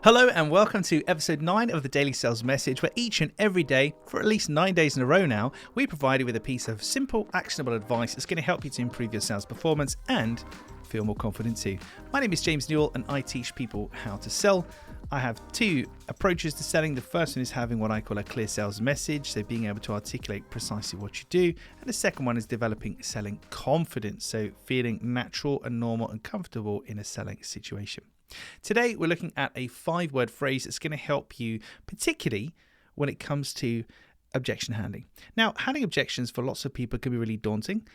Hello and welcome to episode 9 of the Daily Sales Message, where each and every day, for at least 9 days in a row now, we provide you with a piece of simple, actionable advice that's going to help you to improve your sales performance and feel more confident too. My name is James Newell and I teach people how to sell. I have two approaches to selling. The first one is having what I call a clear sales message, so being able to articulate precisely what you do. And the second one is developing selling confidence, so feeling natural and normal and comfortable in a selling situation. Today, we're looking at a 5-word phrase that's going to help you, particularly when it comes to objection handling. Now, handling objections for lots of people can be really daunting.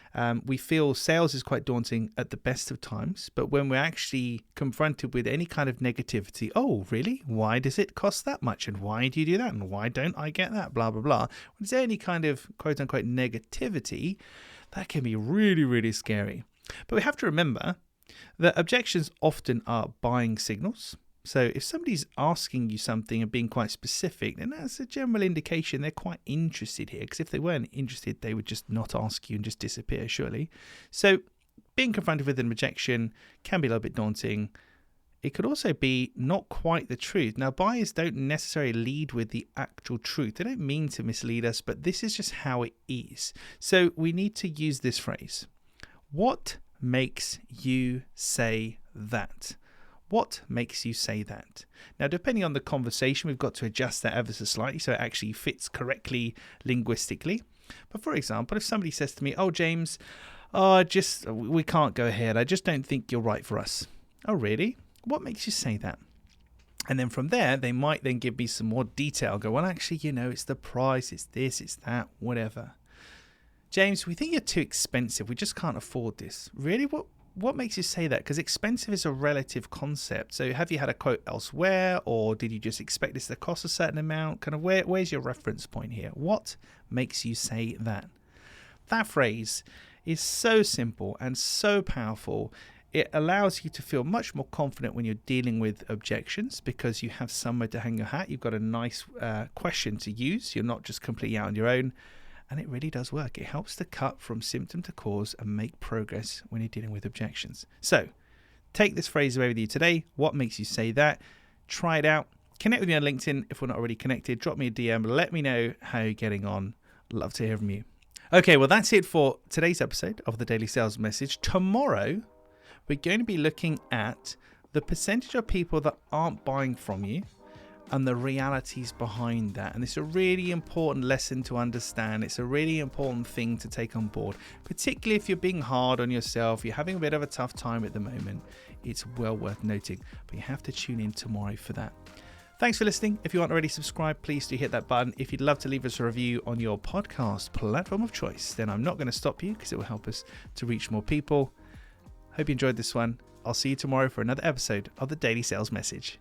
We feel sales is quite daunting at the best of times, but when we're actually confronted with any kind of negativity, oh, really? Why does it cost that much? And why do you do that? And why don't I get that? Blah, blah, blah. When there's any kind of quote unquote negativity, that can be really, really scary. But we have to remember that objections often are buying signals. So if somebody's asking you something and being quite specific, then that's a general indication they're quite interested here. Because if they weren't interested, they would just not ask you and just disappear, surely. So being confronted with an objection can be a little bit daunting. It could also be not quite the truth. Now, buyers don't necessarily lead with the actual truth. They don't mean to mislead us, but this is just how it is. So we need to use this phrase. What makes you say that? What makes you say that? Now, depending on the conversation, we've got to adjust that ever so slightly so it actually fits correctly linguistically. But for example, if somebody says to me, oh, James, we can't go ahead. I just don't think you're right for us. Oh, really? What makes you say that? And then from there, they might then give me some more detail. Go, well, actually, it's the price, it's this, it's that, whatever. James, we think you're too expensive. We just can't afford this. Really? What makes you say that? Because expensive is a relative concept. So have you had a quote elsewhere, or did you just expect this to cost a certain amount? Kind of where's your reference point here? What makes you say that? That phrase is so simple and so powerful. It allows you to feel much more confident when you're dealing with objections because you have somewhere to hang your hat. You've got a nice question to use. You're not just completely out on your own. And it really does work. It helps to cut from symptom to cause and make progress when you're dealing with objections. So take this phrase away with you today. What makes you say that? Try it out. Connect with me on LinkedIn if we're not already connected. Drop me a DM. Let me know how you're getting on. Love to hear from you. Okay, well, that's it for today's episode of the Daily Sales Message. Tomorrow, we're going to be looking at the percentage of people that aren't buying from you and the realities behind that. And it's a really important lesson to understand. It's a really important thing to take on board, particularly if you're being hard on yourself, you're having a bit of a tough time at the moment. It's well worth noting, but you have to tune in tomorrow for that. Thanks for listening. If you aren't already subscribed, please do hit that button. If you'd love to leave us a review on your podcast platform of choice, then I'm not going to stop you because it will help us to reach more people. Hope you enjoyed this one. I'll see you tomorrow for another episode of the Daily Sales Message.